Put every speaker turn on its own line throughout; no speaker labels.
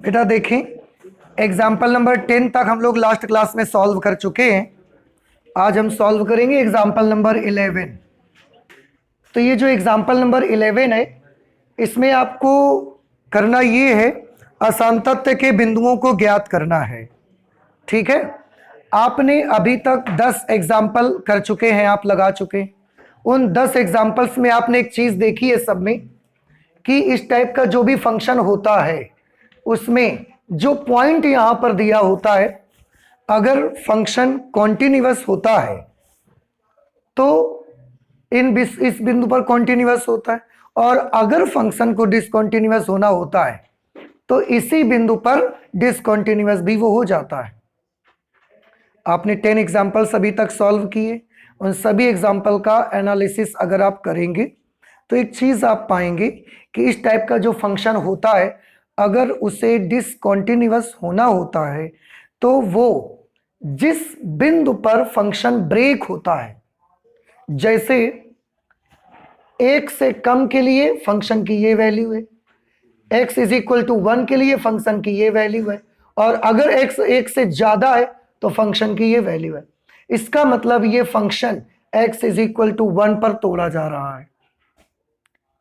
बेटा देखें, example number 10 तक हम लोग लास्ट क्लास में सॉल्व कर चुके हैं। आज हम सॉल्व करेंगे एग्जाम्पल नंबर 11। तो ये जो एग्जाम्पल नंबर 11 है, इसमें आपको करना ये है, असंतत्य के बिंदुओं को ज्ञात करना है। ठीक है, आपने अभी तक 10 एग्जाम्पल कर चुके हैं, आप लगा चुके हैं। उन 10 एग्जाम्पल्स में आपने एक चीज देखी है सब में, कि इस टाइप का जो भी फंक्शन होता है उसमें जो पॉइंट यहां पर दिया होता है, अगर फंक्शन कॉन्टिन्यूअस होता है तो इस बिंदु पर कॉन्टिन्यूअस होता है, और अगर फंक्शन को डिसकॉन्टिन्यूअस होना होता है तो इसी बिंदु पर डिसकॉन्टिन्यूअस भी वो हो जाता है। आपने 10 एग्जाम्पल्स अभी तक सॉल्व किए। उन सभी एग्जाम्पल का एनालिसिस अगर आप करेंगे तो एक चीज आप पाएंगे कि इस टाइप का जो फंक्शन होता है, अगर उसे डिसकॉन्टिन्यूअस होना होता है तो वो जिस बिंदु पर फंक्शन ब्रेक होता है, जैसे 1 से कम के लिए फंक्शन की ये वैल्यू है, x इज इक्वल टू 1 के लिए फंक्शन की ये वैल्यू है, और अगर x 1 से ज्यादा है तो फंक्शन की ये वैल्यू है। इसका मतलब ये function x is equal to 1 पर तोड़ा जा रहा है।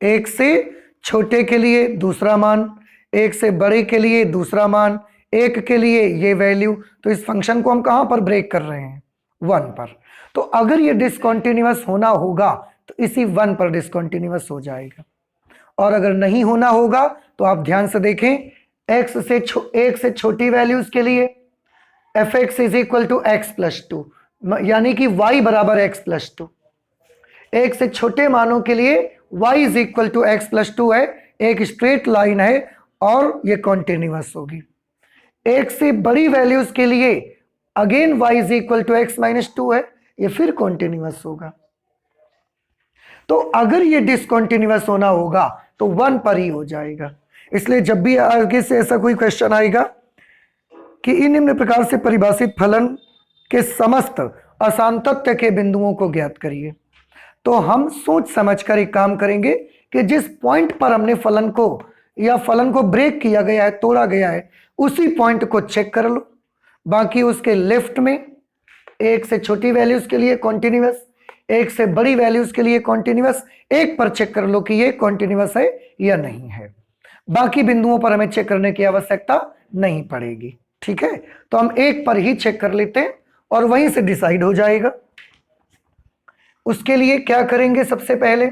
1 से छोटे के लिए दूसरा मान, 1 से बड़े के लिए दूसरा मान, 1 के लिए ये वैल्यू। तो इस फंक्शन को हम कहां पर ब्रेक कर रहे हैं? 1 पर। तो अगर ये डिसकॉन्टिन्यूअस होना होगा तो इसी 1 पर डिसकॉन्टिन्यूअस हो जाएगा, और अगर नहीं होना होगा तो आप ध्यान से देखें, x से 1 से छोटी वैल्यूज के लिए f(x) is equal to x plus 2, यानी कि y बराबर x प्लस 2। 1 से छोटे मानों के लिए y is equal to x plus 2 है, एक स्ट्रेट लाइन है और ये कॉन्टिन्यूअस होगी। 1 से बड़ी वैल्यूज के लिए again y is equal to x minus 2 है, ये फिर कॉन्टिन्यूअस होगा। तो अगर ये डिसकॉन्टिन्यूअस होना होगा तो 1 पर ही हो जाएगा। इसलिए जब भी आगे से ऐसा कोई क्वेश्चन आएगा कि इन निम्न प्रकार से परिभाषित फलन के समस्त असंतत्य के बिंदुओं को ज्ञात करिए, तो हम सोच समझकर एक काम करेंगे कि जिस पॉइंट पर हमने फलन को या फलन को ब्रेक किया गया है, तोड़ा गया है, उसी पॉइंट को चेक कर लो। बाकी उसके लेफ्ट में 1 से छोटी वैल्यूज के लिए कॉन्टिन्यूअस, 1 से बड़ी वैल्यूज के लिए कॉन्टिन्यूअस, 1 पर चेक कर लो कि ये कॉन्टिन्यूअस है या नहीं है। बाकी बिंदुओं पर हमें चेक करने की आवश्यकता नहीं पड़ेगी। ठीक है, तो हम 1 पर ही चेक कर लेते हैं और वहीं से डिसाइड हो जाएगा। उसके लिए क्या करेंगे? सबसे पहले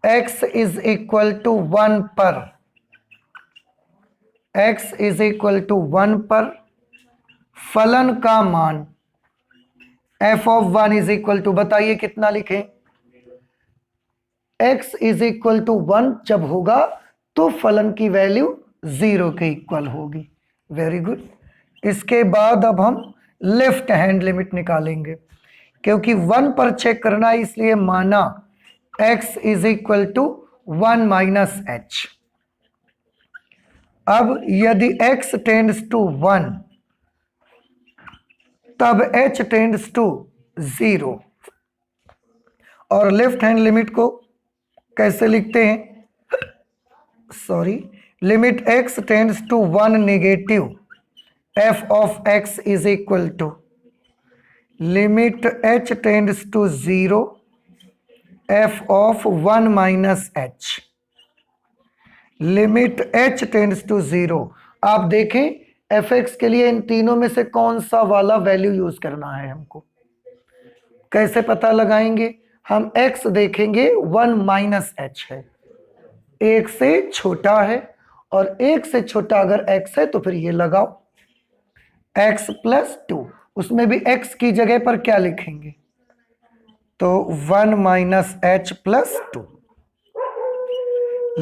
x इज इक्वल टू 1 पर, x इज इक्वल टू 1 पर फलन का मान f of 1 is equal to, बताइए कितना लिखें? x इज इक्वल टू 1 जब होगा तो फलन की वैल्यू 0 के इक्वल होगी। Very good. इसके बाद अब हम लेफ्ट हैंड लिमिट निकालेंगे, क्योंकि 1 पर चेक करना है, इसलिए माना x is equal to 1 minus h। अब यदि x टेंड्स टू 1 तब h टेंड्स टू 0, और लेफ्ट हैंड लिमिट को कैसे लिखते हैं? Sorry, limit x tends to 1 negative f of x is equal to limit h tends to 0 f of 1 minus h। Limit h tends to 0। आप देखें fx के लिए इन तीनों में से कौन सा वाला वैल्यू यूज करना है हमको? कैसे पता लगाएंगे? हम x देखेंगे 1 माइनस h है, 1 से छोटा है, और 1 से छोटा अगर x है तो फिर ये लगाओ x प्लस 2। उसमें भी x की जगह पर क्या लिखेंगे? तो 1 minus h plus 2।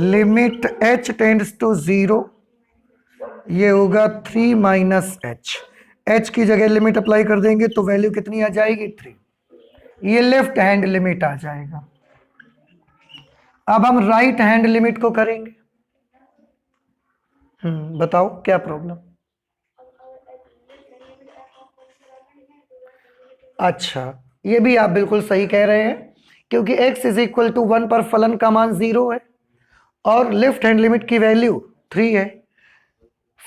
Limit h tends to 0, ये होगा 3 माइनस h। h की जगह लिमिट अप्लाई कर देंगे तो वैल्यू कितनी आ जाएगी? 3। ये लेफ्ट हैंड लिमिट आ जाएगा। अब हम राइट हैंड लिमिट को करेंगे। बताओ क्या प्रॉब्लम? अच्छा, ये भी आप बिल्कुल सही कह रहे हैं, क्योंकि x इज इक्वल टू 1 पर फलन का मान 0 है और लेफ्ट हैंड लिमिट की वैल्यू 3 है।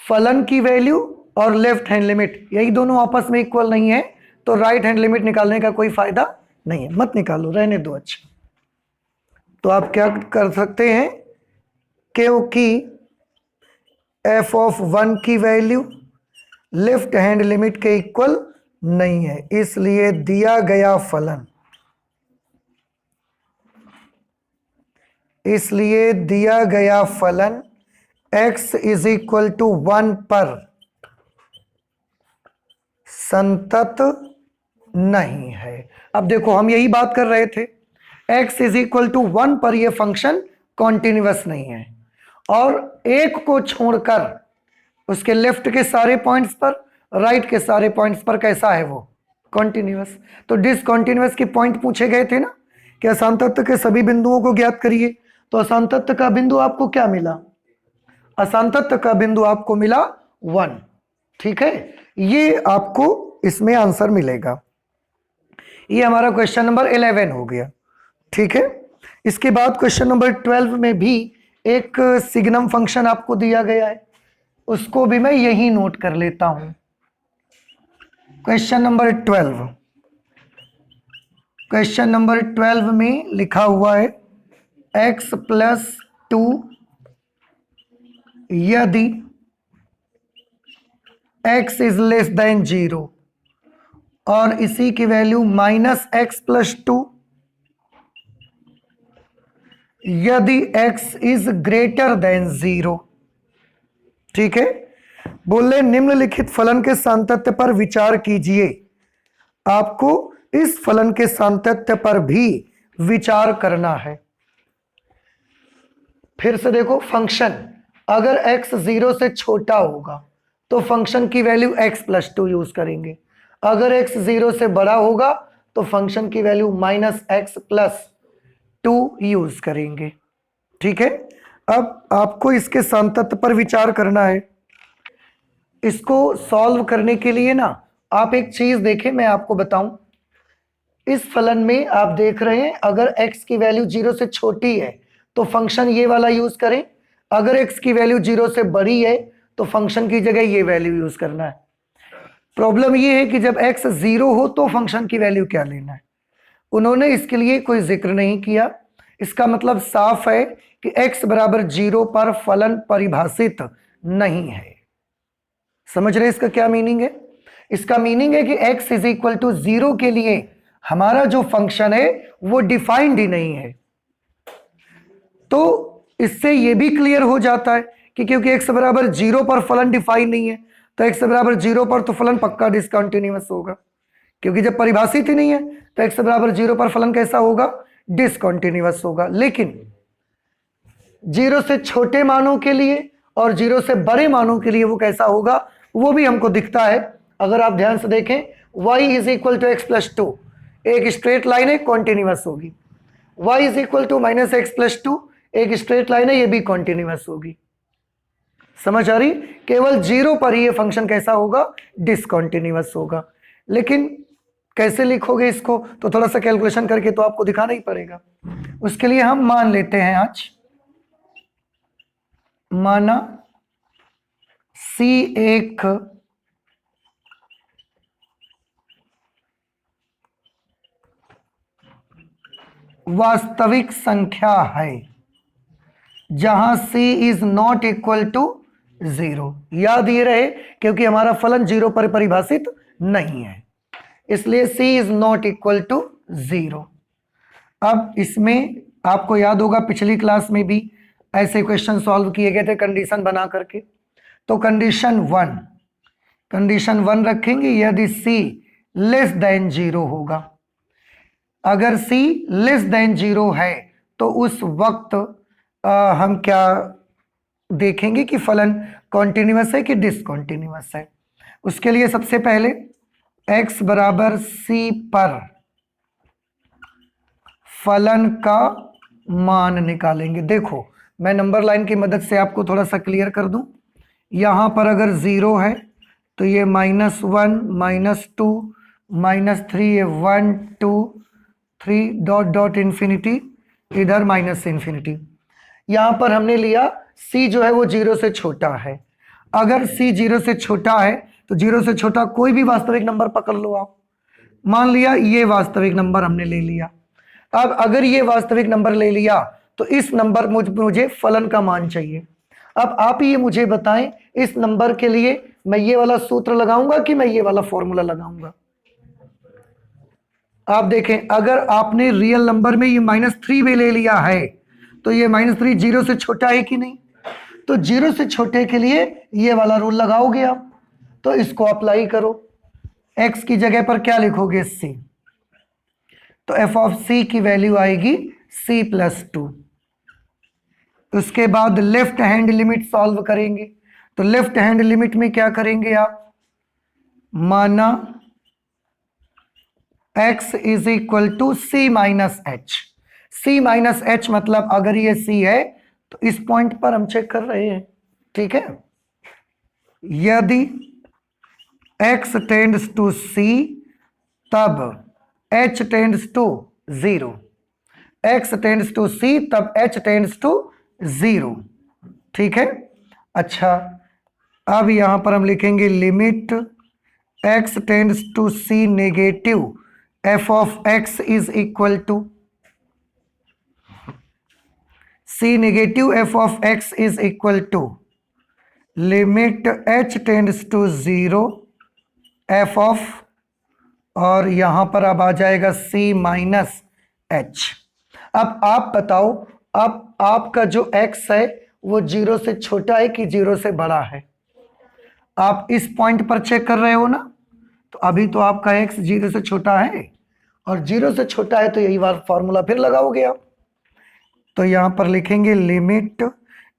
फलन की वैल्यू और लेफ्ट हैंड लिमिट यही दोनों आपस में इक्वल नहीं है, तो राइट हैंड लिमिट निकालने का कोई फायदा नहीं है, मत निकालो, रहने दो। अच्छा, तो आप क्या कर सकते हैं, क्योंकि f ऑफ 1 की वैल्यू लेफ्ट हैंड लिमिट के इक्वल नहीं है, इसलिए दिया गया फलन, इसलिए दिया गया फलन x इज इक्वल टू 1 पर संतत नहीं है। अब देखो, हम यही बात कर रहे थे, x इज इक्वल टू 1 पर यह फंक्शन कॉन्टिन्यूअस नहीं है, और एक को छोड़कर उसके लेफ्ट के सारे पॉइंट्स पर, राइट के सारे पॉइंट्स पर कैसा है वो, कॉन्टिन्यूअस। तो डिसकॉन्टिन्यूअस के पॉइंट पूछे गए थे ना कि असंतत्व के सभी बिंदुओं को ज्ञात करिए, तो असंतत्व का बिंदु आपको क्या मिला, असंतत्व का बिंदु आपको मिला 1। ठीक है, ये आपको इसमें आंसर मिलेगा। ये हमारा क्वेश्चन नंबर 11 हो गया। ठीक है, इसके बाद क्वेश्चन नंबर 12 में भी एक सिग्नम फंक्शन आपको दिया गया है, उसको भी मैं यही नोट कर लेता हूं। क्वेश्चन नंबर 12, क्वेश्चन नंबर 12 में लिखा हुआ है x प्लस 2 यदि x इज लेस देन 0 और इसी की वैल्यू माइनस एक्स प्लस 2 यदि x इज ग्रेटर देन 0। ठीक है, बोले निम्नलिखित फलन के सांतत्य पर विचार कीजिए। आपको इस फलन के सांतत्य पर भी विचार करना है। फिर से देखो, फंक्शन अगर x 0 से छोटा होगा तो फंक्शन की वैल्यू x प्लस 2 यूज करेंगे, अगर x 0 से बड़ा होगा तो फंक्शन की value minus x plus 2 use करेंगे। ठीक है, अब आपको इसके सांतत्य पर विचार करना है। इसको सॉल्व करने के लिए ना आप एक चीज देखें, मैं आपको बताऊं। इस फलन में आप देख रहे हैं, अगर x की वैल्यू 0 से छोटी है तो फंक्शन ये वाला यूज करें, अगर x की वैल्यू 0 से बड़ी है तो फंक्शन की जगह ये वैल्यू यूज करना है। प्रॉब्लम ये है कि जब x 0 हो तो फंक्शन की वैल्यू क्या लेना है, उन्होंने इसके लिए कोई जिक्र नहीं किया। इसका मतलब साफ है कि x बराबर 0 पर फलन परिभाषित नहीं है। समझ रहे इसका क्या मीनिंग है? इसका मीनिंग है कि x इज इक्वल टू 0 के लिए हमारा जो फंक्शन है वो डिफाइंड ही नहीं है। तो इससे ये भी क्लियर हो जाता है कि क्योंकि x बराबर 0 पर फलन डिफाइन नहीं है, तो x बराबर 0 पर तो फलन पक्का डिसकंटिन्यूअस होगा, क्योंकि जब परिभाषित ही नहीं है तो x बराबर 0 पर फलन कैसा होगा, डिसकंटिन्यूअस होगा। लेकिन 0 से छोटे मानों के लिए और 0 से बड़े मानों के लिए वो कैसा होगा, वो भी हमको दिखता है। अगर आप ध्यान से देखें, y is equal to x plus 2 एक स्ट्रेट लाइन है, कॉन्टिन्यूअस होगी। y is equal to minus x plus 2 एक स्ट्रेट लाइन है, ये भी कॉन्टिन्यूअस होगी। समझ आ रही? केवल 0 पर ही ये फंक्शन कैसा होगा, डिसकंटिन्यूअस होगा। लेकिन कैसे लिखोगे इसको, तो थोड़ा सा कैलकुलेशन करके तो आपको दिखाना ही पड़ेगा। उसके लिए हम मान लेते हैं, आज माना C एक वास्तविक संख्या है जहां C is not equal to 0। याद ये रहे, क्योंकि हमारा फलन 0 पर परिभाषित नहीं है, इसलिए C is not equal to 0। अब इसमें आपको याद होगा पिछली क्लास में भी ऐसे क्वेश्चन सॉल्व किए गए थे कंडीशन बना करके। तो कंडीशन 1 रखेंगे यदि C लेस देन 0 होगा। अगर C लेस देन 0 है तो उस वक्त हम क्या देखेंगे कि फलन कॉन्टिन्यूअस है कि डिसकंटिन्यूअस है। उसके लिए सबसे पहले x बराबर C पर फलन का मान निकालेंगे। देखो, मैं नंबर लाइन की मदद से आपको थोड़ा सा क्लियर कर दूं। यहां पर अगर 0 है तो ये -1 -2 -3, ये 1 2 3 डॉट डॉट इन्फिनिटी, इधर माइनस इन्फिनिटी। यहां पर हमने लिया C जो है वो 0 से छोटा है। अगर c 0 से छोटा है तो 0 से छोटा कोई भी वास्तविक नंबर पकड़ लो आप। मान लिया ये वास्तविक नंबर हमने ले लिया। अब अगर ये वास्तविक नंबर ले लिया तो इस नंबर मुझे फलन का मान चाहिए। अब आप ये मुझे बताएं, इस नंबर के लिए मैं ये वाला सूत्र लगाऊंगा कि मैं ये वाला फॉर्मूला लगाऊंगा? आप देखें, अगर आपने रियल नंबर में ये -3 भी ले लिया है तो ये -3 0 से छोटा है कि नहीं? तो 0 से छोटे के लिए ये वाला रूल लगाओगे आप, तो इसको अप्लाई करो। x की जगह पर क्या लिखोगे? c। तो f ऑफ c की वैल्यू आएगी c + 2। उसके बाद लेफ्ट हैंड लिमिट सॉल्व करेंगे। तो लेफ्ट हैंड लिमिट में क्या करेंगे आप? माना x is equal to c minus h। c minus h मतलब अगर ये c है तो इस पॉइंट पर हम चेक कर रहे हैं, ठीक है। यदि x टेंड्स टू c तब h tends to 0। x tends to c तब h टेंड्स टू 0, ठीक है। अच्छा, अब यहां पर हम लिखेंगे limit x tends to c negative f of x is equal to c negative f of x is equal to limit h tends to 0 f of, और यहां पर अब आ जाएगा c माइनस h। अब आप बताओ, अब आपका जो x है वो 0 से छोटा है कि 0 से बड़ा है? आप इस पॉइंट पर चेक कर रहे हो ना, तो अभी तो आपका x 0 से छोटा है, और 0 से छोटा है तो यही बार फॉर्मूला फिर लगाओगे आप। तो यहां पर लिखेंगे लिमिट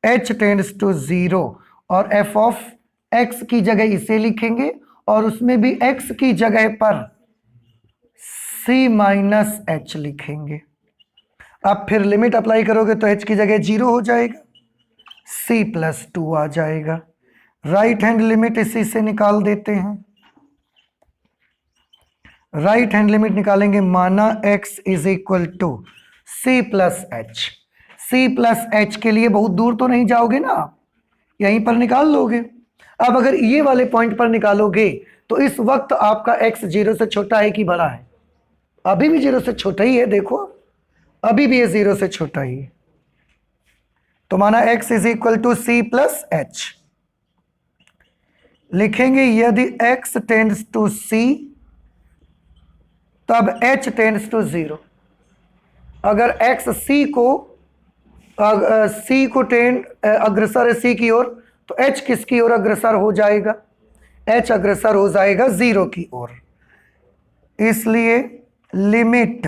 h टेंड्स टू 0 और f ऑफ x की जगह इसे लिखेंगे, और उसमें भी x की जगह पर c माइनस h लिखेंगे। अब फिर लिमिट अप्लाई करोगे तो h की जगह 0 हो जाएगा, c + 2 आ जाएगा। राइट हैंड लिमिट इसी से निकाल देते हैं। राइट हैंड लिमिट निकालेंगे, माना x is equal to c + h। c + h के लिए बहुत दूर तो नहीं जाओगे ना, यहीं पर निकाल लोगे। अब अगर ये वाले पॉइंट पर निकालोगे तो इस वक्त आपका x 0 से छोटा है कि बड़ा है? अभी भी 0 से छोटा ही है, देखो अभी भी ये 0 से छोटा ही है। तो माना x is equal to c + h। लिखेंगे यदि x टेंड्स टू c तब h टेंड्स टू 0। अगर x c को टेंड अग्रसर है c की ओर, तो h किसकी ओर अग्रसर हो जाएगा? h अग्रसर हो जाएगा 0 की ओर। इसलिए limit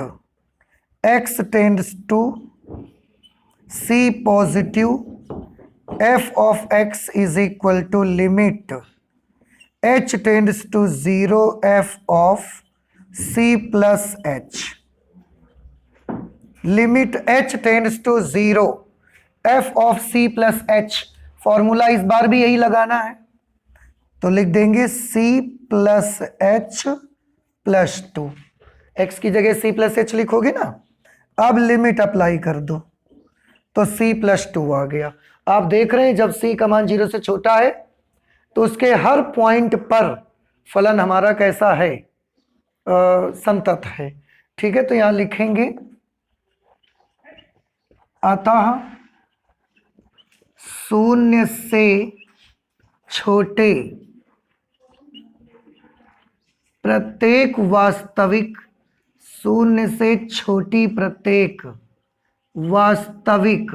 x tends to c positive f of x is equal to limit h tends to 0 f of c + h। Limit h tends to 0 f of c + h, formula इस बार भी यही लगाना है, तो लिख देंगे c + h + 2। x की जगह c + h लिखोगे ना। अब लिमिट अप्लाई कर दो तो c + 2 आ गया। आप देख रहे हैं जब c का मान 0 से छोटा है तो उसके हर पॉइंट पर फलन हमारा कैसा है? संतत है, ठीक है। तो यहां लिखेंगे अतः 0 से छोटे प्रत्येक वास्तविक, 0 से छोटी प्रत्येक वास्तविक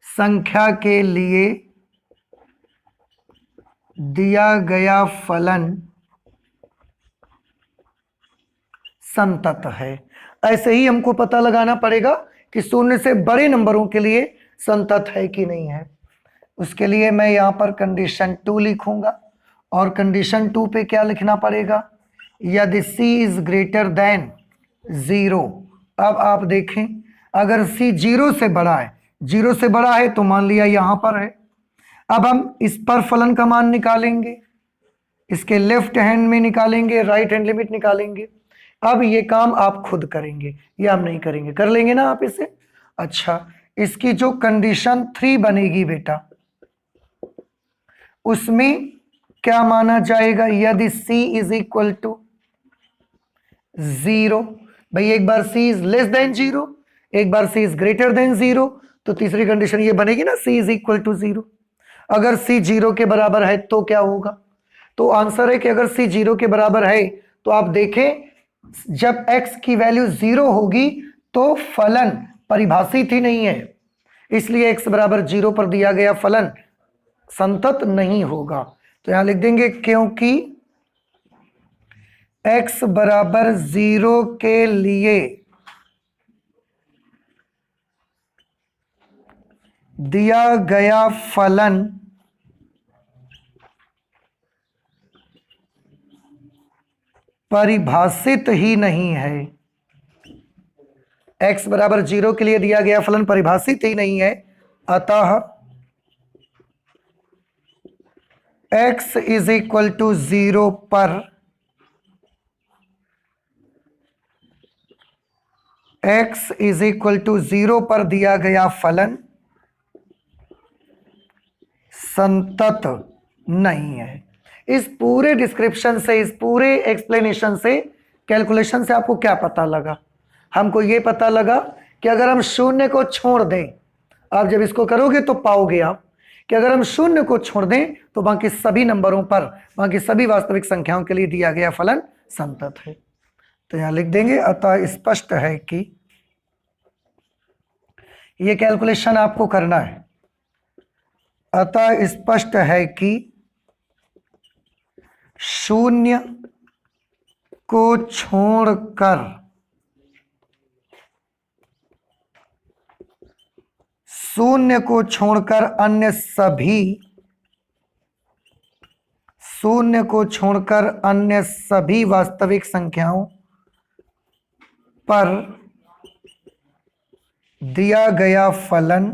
संख्या के लिए दिया गया फलन संतत है। ऐसे ही हमको पता लगाना पड़ेगा कि 0 से बड़े नंबरों के लिए संतत है कि नहीं है। उसके लिए मैं यहाँ पर कंडीशन 2 लिखूंगा, और कंडीशन 2 पे क्या लिखना पड़ेगा? यदि c इज ग्रेटर देन 0। अब आप देखें, अगर c 0 से बड़ा है, 0 से बड़ा है तो मान लिया यहाँ पर है। अब हम इस पर फलन का मान निकालेंगे, इसके लेफ्ट हैंड में निकालेंगे, राइट हैंड लिमिट निकालेंगे। अब ये काम आप खुद करेंगे, ये हम नहीं करेंगे, कर लेंगे ना आप इसे। अच्छा, इसकी जो कंडीशन 3 बनेगी बेटा, उसमें क्या माना जाएगा? यदि c इज इक्वल टू 0, भाई एक बार c इज लेस देन 0, एक बार c इज ग्रेटर देन 0, तो तीसरी कंडीशन ये बनेगी ना, c इज इक्वल टू 0। अगर c 0 के बराबर है तो क्या होगा? तो आंसर है कि अगर c 0 के बराबर है तो आप देखें जब x की वैल्यू 0 होगी तो फलन परिभाषित ही नहीं है, इसलिए x बराबर 0 पर दिया गया फलन संतत नहीं होगा। तो यहां लिख देंगे क्योंकि x बराबर 0 के लिए दिया गया फलन परिभाषित ही नहीं है। x बराबर 0 के लिए दिया गया फलन परिभाषित ही नहीं है, अतः x इज इक्वल टू 0 पर x इज इक्वल टू 0 पर दिया गया फलन संतत नहीं है। इस पूरे डिस्क्रिप्शन से, इस पूरे एक्सप्लेनेशन से, कैलकुलेशन से आपको क्या पता लगा? हमको ये पता लगा कि अगर हम शून्य को छोड़ दें, आप जब इसको करोगे तो पाओगे आप कि अगर हम शून्य को छोड़ दें तो बाकी सभी नंबरों पर, बाकी सभी वास्तविक संख्याओं के लिए दिया गया फलन संतत है। तो यहां लिख देंगे अतः स्पष्ट है कि यह कैलकुलेशन आपको करना है। अतः स्पष्ट है कि शून्य को छोड़कर अन्य सभी वास्तविक संख्याओं पर दिया गया फलन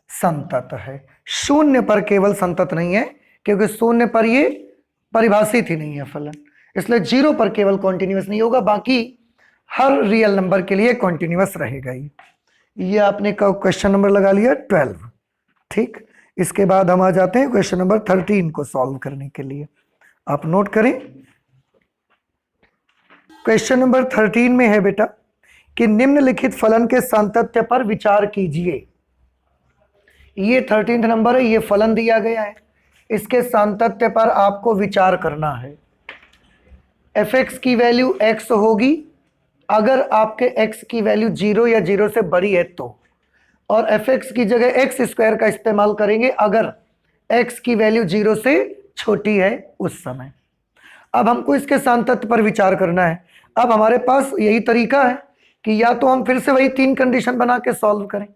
संतत है। शून्य पर केवल संतत नहीं है, क्योंकि शून्य पर ये परिभाषित ही नहीं है फलन, इसलिए 0 पर केवल कॉन्टिन्यूअस नहीं होगा, बाकी हर रियल नंबर के लिए कॉन्टिन्यूअस रहेगा। ये आपने क्वेश्चन नंबर लगा लिया 12। ठीक, इसके बाद हम आ जाते हैं क्वेश्चन नंबर 13 को सॉल्व करने के लिए। आप नोट करें, क्वेश्चन नंबर 13 में है बेटा कि निम्नलिखित फलन के सातत्य पर विचार कीजिए। ये 13 नंबर है, ये फलन दिया गया है, इसके सातत्य पर आपको विचार करना है। f(x) की वैल्यू x होगी अगर आपके x की वैल्यू 0 या 0 से बड़ी है तो, और f(x) की जगह x² का इस्तेमाल करेंगे अगर x की वैल्यू 0 से छोटी है उस समय। अब हमको इसके सातत्य पर विचार करना है। अब हमारे पास यही तरीका है कि या तो हम फिर से वही 3 कंडीशन बना के सॉल्व करें।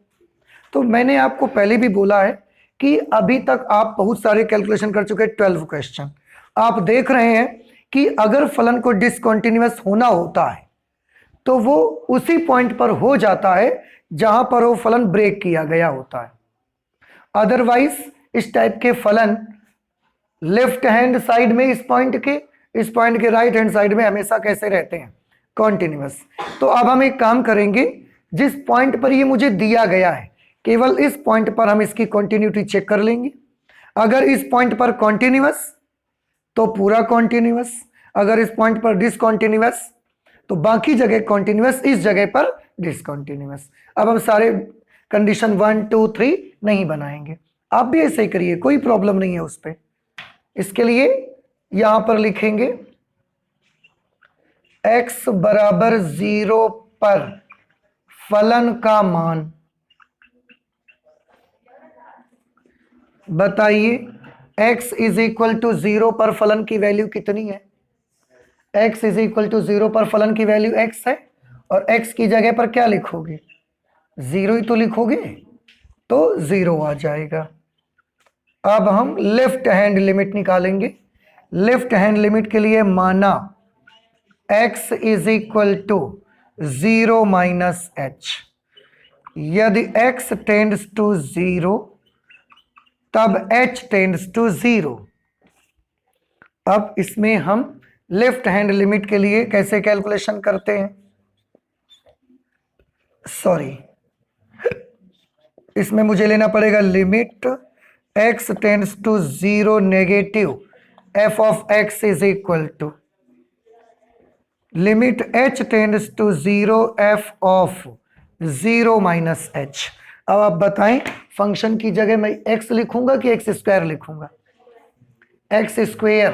तो मैंने आपको पहले भी बोला है कि अभी तक आप बहुत सारे कैलकुलेशन कर चुके हैं, 12 क्वेश्चन। आप देख रहे हैं कि अगर फलन को डिसकंटिन्यूअस होना होता है तो वो उसी पॉइंट पर हो जाता है जहां पर वो फलन ब्रेक किया गया होता है। अदरवाइज इस टाइप के फलन लेफ्ट हैंड साइड में इस पॉइंट के राइट हैंड साइड में हमेशा कैसे रहते हैं? कॉन्टिन्यूअस। तो अब हम एक काम करेंगे, जिस पॉइंट पर ये मुझे दिया गया है केवल इस पॉइंट पर हम इसकी कॉन्टिन्यूटी चेक कर लेंगे। अगर इस पॉइंट पर कॉन्टिन्यूअस तो पूरा कॉन्टिन्यूअस, अगर इस पॉइंट पर डिसकॉन्टिन्यूअस तो बाकी जगह कॉन्टिन्यूअस, इस जगह पर डिसकॉन्टिन्यूअस। अब हम सारे कंडीशन 1 2 3 नहीं बनाएंगे, आप भी ऐसे ही करिए, कोई प्रॉब्लम नहीं है उस पर। इसके लिए यहां पर लिखेंगे x बराबर 0 पर फलन का मान, बताइए x इज इक्वल टू 0 पर फलन की वैल्यू कितनी है? x इज इक्वल टू 0 पर फलन की वैल्यू x है, और x की जगह पर क्या लिखोगे? 0 ही तो लिखोगे, तो 0 आ जाएगा। अब हम लेफ्ट हैंड लिमिट निकालेंगे। लेफ्ट हैंड लिमिट के लिए माना x is equal to 0 minus h। यदि x टेंड्स टू 0 तब h टेंड्स टू 0। अब इसमें हम लेफ्ट हैंड लिमिट के लिए कैसे कैलकुलेशन करते हैं? सॉरी, इसमें मुझे लेना पड़ेगा limit x tends to 0 negative f of x is equal to limit h tends to 0 f of 0 minus h। अब आप बताएं, फंक्शन की जगह मैं x लिखूंगा कि x स्क्वायर लिखूंगा? x square.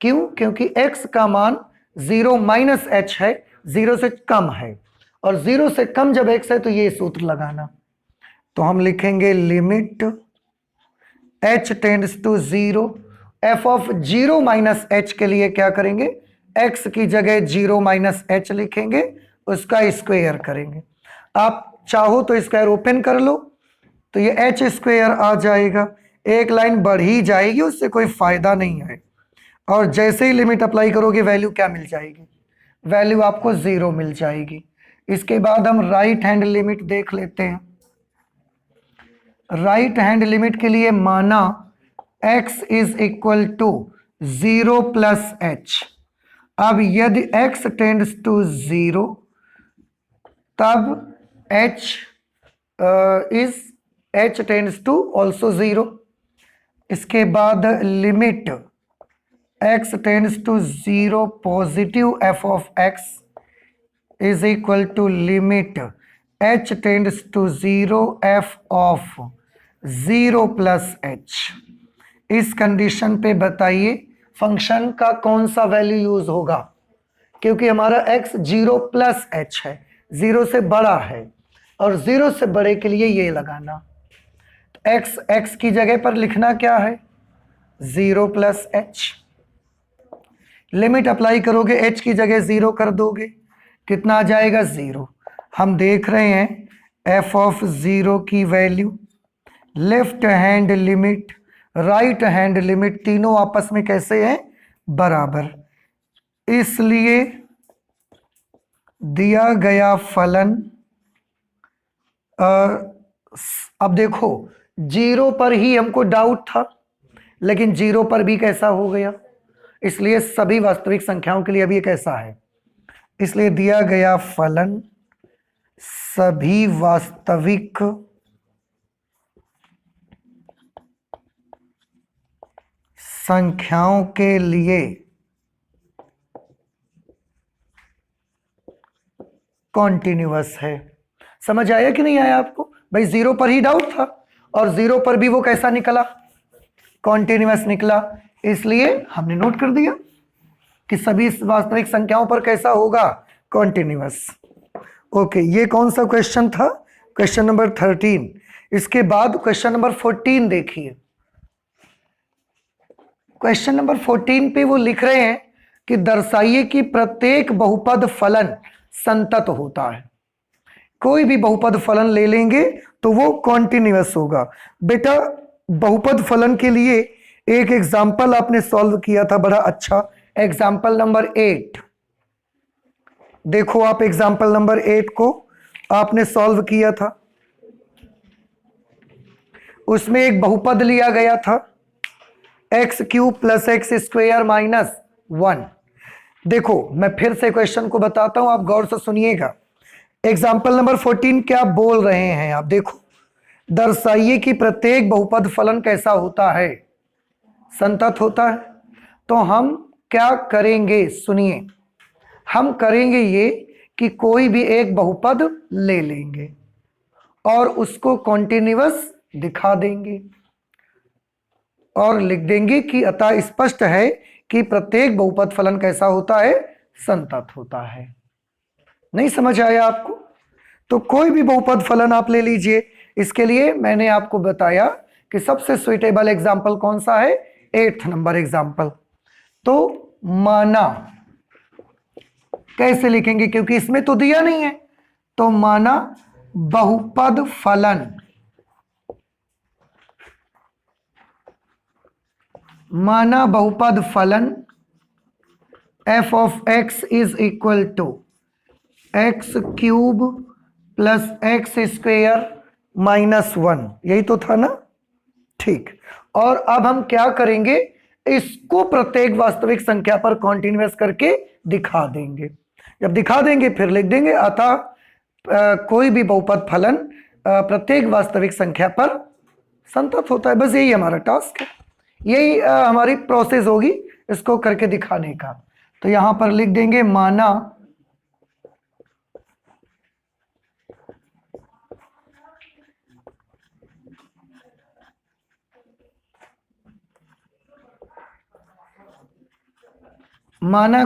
क्यों? क्योंकि x का मान 0 माइनस h है, 0 से कम है, और 0 से कम जब x है तो ये सूत्र लगाना। तो हम लिखेंगे limit h tends to 0 f of 0 minus h के लिए क्या करेंगे, x की जगह 0 माइनस h लिखेंगे, उसका स्क्वायर करेंगे। आप चाहो तो स्क्वायर ओपन कर लो, तो ये h स्क्वायर आ जाएगा, एक लाइन बढ़ ही जाएगी, उससे कोई फायदा नहीं है। और जैसे ही लिमिट अप्लाई करोगे वैल्यू क्या मिल जाएगी, वैल्यू आपको 0 मिल जाएगी। इसके बाद हम राइट हैंड लिमिट देख लेते हैं। राइट हैंड लिमिट के लिए माना x is equal to 0 plus h। अब यदि x टेंड्स टू 0 तब h टेंड्स टू ऑल्सो 0। इसके बाद limit x tends to 0 positive f of x is equal to limit h tends to 0 f of 0 plus h। इस condition पे बताइए function का कौन सा वैल्यू यूज होगा, क्योंकि हमारा x 0 प्लस h है, 0 से बड़ा है, और 0 से बड़े के लिए ये लगाना। तो x की जगह पर लिखना क्या है, 0 प्लस h। लिमिट अप्लाई करोगे h की जगह 0 कर दोगे, कितना आ जाएगा, 0। हम देख रहे हैं f ऑफ 0 की value, left hand limit, right hand limit, तीनों आपस में कैसे हैं, बराबर। इसलिए दिया गया फलन, अब देखो 0 पर ही हमको डाउट था, लेकिन 0 पर भी कैसा हो गया, इसलिए सभी वास्तविक संख्याओं के लिए अब ये कैसा है। इसलिए दिया गया फलन सभी वास्तविक संख्याओं के लिए कॉन्टिन्यूअस है। समझ आया कि नहीं आया आपको? भाई 0 पर ही डाउट था, और 0 पर भी वो कैसा निकला, कॉन्टिन्यूअस निकला। इसलिए हमने नोट कर दिया कि सभी वास्तविक संख्याओं पर कैसा होगा, कॉन्टिन्यूअस। ओके, ये कौन सा क्वेश्चन था, क्वेश्चन नंबर 13। इसके बाद क्वेश्चन नंबर 14 देखिए। क्वेश्चन नंबर 14 पे वो लिख रहे हैं कि दर्शाइए कि प्रत्येक बहुपद फलन संतत होता है। कोई भी बहुपद फलन ले लेंगे तो वो कॉन्टिन्यूअस होगा। बेटा बहुपद फलन के लिए एक एग्जाम्पल आपने सॉल्व किया था बड़ा अच्छा, एग्जाम्पल नंबर 8। देखो आप एग्जाम्पल नंबर 8 को आपने सॉल्व किया था, उसमें एक बहुपद लिया गया था x cube plus x square minus 1। देखो मैं फिर से क्वेश्चन को बताता हूं, आप गौर से सुनिएगा। एग्जाम्पल नंबर 14 क्या बोल रहे हैं आप, देखो दर्शाइए कि प्रत्येक बहुपद फलन कैसा होता है, संतत होता है। तो हम क्या करेंगे, सुनिए, हम करेंगे ये कि कोई भी एक बहुपद ले लेंगे और उसको कॉन्टिन्यूअस दिखा देंगे और लिख देंगे कि अतः स्पष्ट है कि प्रत्येक बहुपद फलन कैसा होता है, संतत होता है। नहीं समझ आया आपको? तो कोई भी बहुपद फलन आप ले लीजिए। इसके लिए मैंने आपको बताया कि सबसे सुइटेबल एग्जाम्पल कौन सा है, 8th नंबर एग्जाम्पल। तो माना कैसे लिखेंगे, क्योंकि इसमें तो दिया नहीं है। तो माना बहुपद फलन, माना बहुपद फलन f of x is equal to x cube plus x square minus 1, यही तो था ना, ठीक। और अब हम क्या करेंगे, इसको प्रत्येक वास्तविक संख्या पर कॉन्टिन्यूअस करके दिखा देंगे। जब दिखा देंगे फिर लिख देंगे अतः कोई भी बहुपद फलन प्रत्येक वास्तविक संख्या पर संतत होता है। बस यही हमारा टास्क है, यही हमारी प्रोसेस होगी इसको करके दिखाने का। तो यहां पर लिख देंगे माना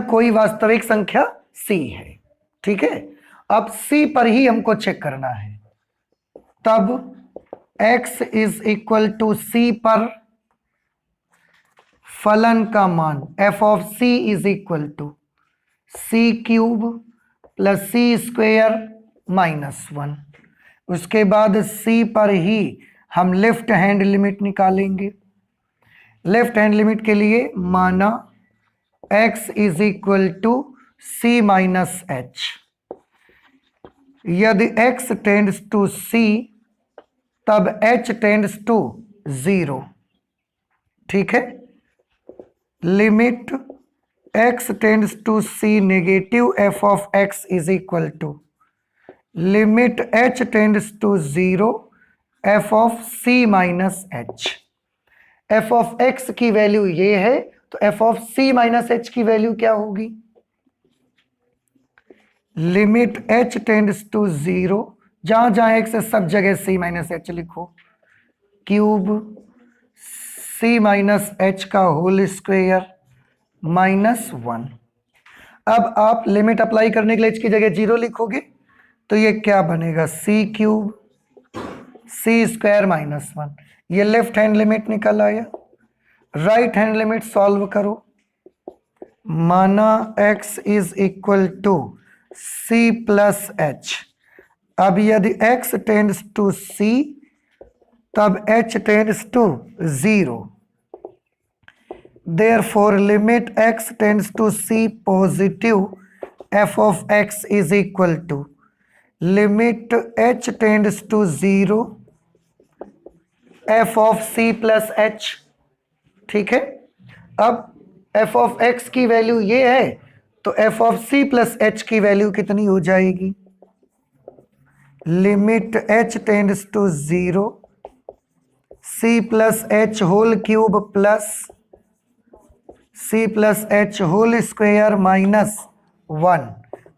कोई वास्तविक संख्या c है। ठीक है, अब c पर ही हमको चेक करना है, तब x is equal to c पर फलन का मान f of c is equal to c cube plus c square minus 1। उसके बाद c पर ही हम लेफ्ट हैंड लिमिट निकालेंगे। लेफ्ट हैंड लिमिट के लिए माना x is equal to c minus h। यदि x टेंड्स टू c तब h टेंड्स टू 0। ठीक है, limit x tends to c negative f of x is equal to limit h tends to 0 f of c minus h। f of x की value ये है, तो f of c minus h की value क्या होगी? Limit h tends to 0, जहां जहां x है सब जगह c माइनस h लिखो, क्यूब c माइनस h का होल स्क्वायर माइनस 1। अब आप लिमिट अप्लाई करने के लिए h की जगह 0 लिखोगे तो ये क्या बनेगा? c cube c square minus 1। ये लेफ्ट हैंड लिमिट निकल आया। राइट हैंड लिमिट सॉल्व करो। माना x is equal to c plus h। अब यदि x टेंड्स टू c तब h tends to 0। Therefore limit x tends to c positive f of x is equal to limit h tends to 0 f of c plus h। ठीक है, अब f of x की value ये है, तो f of c plus h की value कितनी हो जाएगी? Limit h tends to 0 c plus h whole cube plus c plus h whole square minus 1।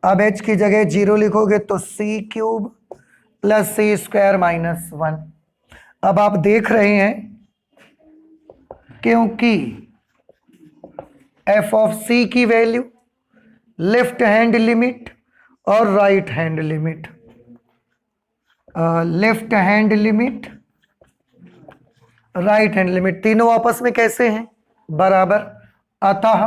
अब h की जगह 0 लिखोगे तो c cube plus c square minus 1। अब आप देख रहे हैं क्योंकि f ऑफ c की वैल्यू, लेफ्ट हैंड लिमिट और right hand limit, left hand limit right hand limit तीनों आपस में कैसे हैं? बराबर। अतः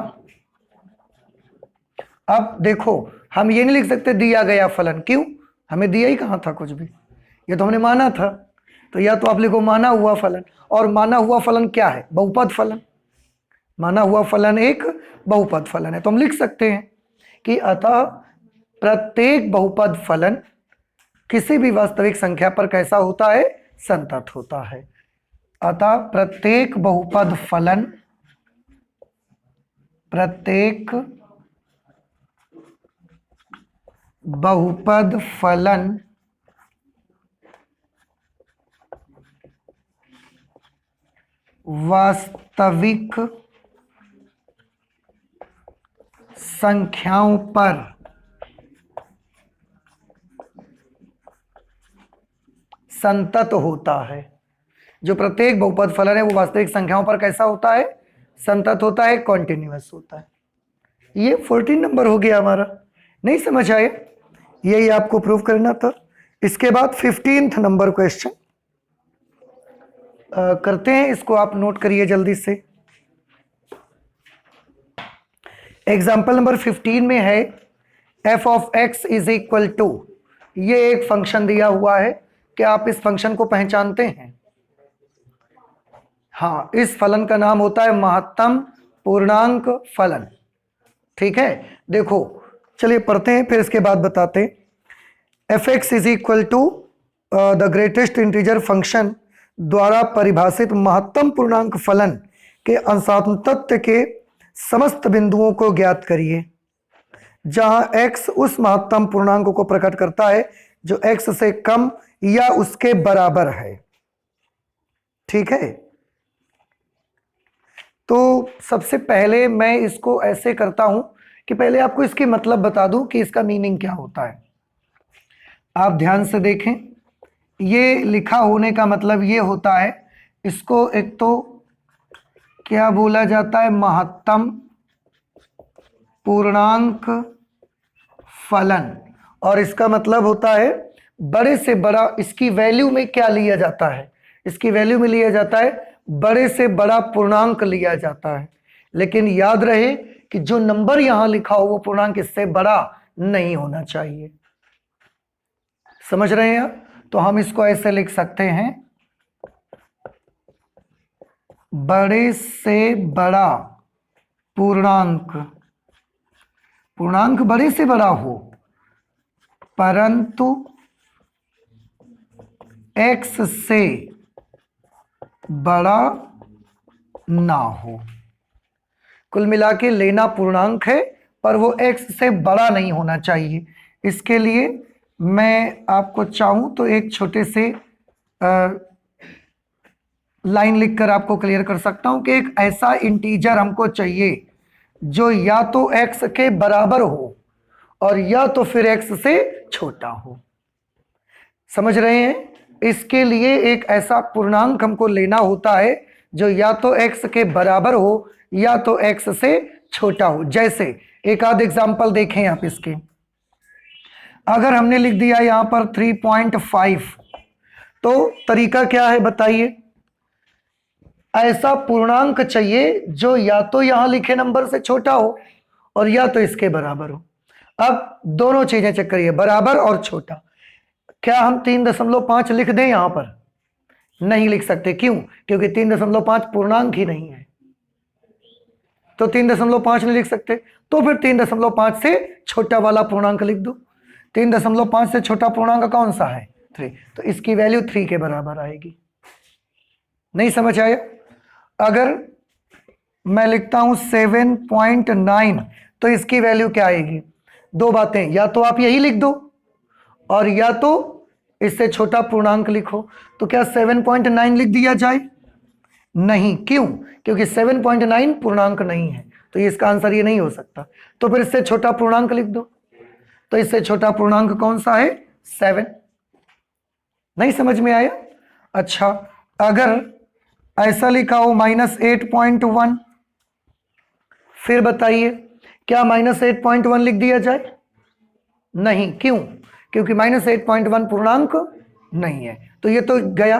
अब देखो, हम ये नहीं लिख सकते दिया गया फलन, क्यों? हमें दिया ही कहां था कुछ भी, ये तो हमने माना था। तो या तो आप लिखो माना हुआ फलन, और माना हुआ फलन क्या है? बहुपद फलन। माना हुआ फलन एक बहुपद फलन है, तो हम लिख सकते हैं कि अतः प्रत्येक बहुपद फलन किसी भी वास्तविक संख्या पर कैसा होता है? संतत होता है। अतः प्रत्येक बहुपद फलन वास्तविक संख्याओं पर संतत होता है। जो प्रत्येक बहुपद फलन है वो वास्तविक संख्याओं पर कैसा होता है? संतत होता है, कॉन्टिन्यूअस होता है। ये 14 नंबर हो गया हमारा। नहीं समझ आए? यही आपको प्रूव करना था। इसके बाद 15th नंबर क्वेश्चन करते हैं, इसको आप नोट करिए जल्दी से। एग्जाम्पल नंबर 15 में है f of x is equal to, ये एक फंक्शन दिया हुआ है। क्या आप इस फंक्शन को पहचानते हैं? हाँ, इस फलन का नाम होता है महत्तम पूर्णांक फलन। ठीक है, देखो चलिए पढ़ते हैं, फिर इसके बाद बताते हैं। F x is equal to the greatest integer function द्वारा परिभाषित महत्तम पूर्णांक फलन के अंशात्मक तत्व के समस्त बिंदुओं को ज्ञात करिए, जहां x उस महत्तम पूर्णांक को प्रकट करता है जो x से कम या उसके बराबर है। ठीक है, तो सबसे पहले मैं इसको ऐसे करता हूं कि पहले आपको इसके मतलब बता दूं कि इसका मीनिंग क्या होता है। आप ध्यान से देखें, ये लिखा होने का मतलब ये होता है, इसको एक तो क्या बोला जाता है, महत्तम पूर्णांक फलन, और इसका मतलब होता है बड़े से बड़ा, इसकी वैल्यू में क्या लिया जाता है, इसकी वैल्यू में लिया जाता है बड़े से बड़ा पूर्णांक लिया जाता है। लेकिन याद रहे कि जो नंबर यहां लिखा हो वो पूर्णांक इससे बड़ा नहीं होना चाहिए। समझ रहे हैं आप? तो हम इसको ऐसे लिख सकते हैं, बड़े से बड़ा पूर्णांक, पूर्णांक बड़े से बड़ा हो परंतु x से बड़ा ना हो। कुल मिला के लेना पूर्णांक है पर वो x से बड़ा नहीं होना चाहिए। इसके लिए मैं आपको चाहूं तो एक छोटे से लाइन लिखकर आपको क्लियर कर सकता हूं कि एक ऐसा इंटीजर हमको चाहिए जो या तो x के बराबर हो और या तो फिर x से छोटा हो। समझ रहे हैं? इसके लिए एक ऐसा पूर्णांक हमको लेना होता है जो या तो x के बराबर हो या तो x से छोटा हो। जैसे एक आध एग्जांपल देखें आप इसके, अगर हमने लिख दिया यहां पर 3.5, तो तरीका क्या है बताइए? ऐसा पूर्णांक चाहिए जो या तो यहां लिखे नंबर से छोटा हो और या तो इसके बराबर हो। अब दोनों चीजें चेक करिए, बराबर और छोटा। क्या हम 3.5 लिख दें? यहां पर नहीं लिख सकते। क्यों? क्योंकि 3.5 पूर्णांक ही नहीं है, तो 3.5 नहीं लिख सकते। तो फिर 3.5 से छोटा वाला पूर्णांक लिख दो। 3.5 से छोटा पूर्णांक कौन सा है? 3, तो इसकी वैल्यू 3 के बराबर आएगी। नहीं समझ आया? अगर मैं लिखता हूं 7.9, तो इसकी वैल्यू क्या आएगी? दो बातें, या तो आप यही लिख दो और या तो इससे छोटा पूर्णांक लिखो। तो क्या 7.9 लिख दिया जाए? नहीं। क्यों? क्योंकि 7.9 पूर्णांक नहीं है, तो इसका आंसर ये नहीं हो सकता। तो फिर इससे छोटा पूर्णांक लिख दो। तो इससे छोटा पूर्णांक कौन सा है? 7। नहीं समझ में आया? अच्छा, अगर ऐसा लिखा हो -8.1, फिर बताइए क्या -8.1 लिख दिया जाए? नहीं। क्यों? क्योंकि -8.1 पूर्णांक नहीं है, तो ये तो गया।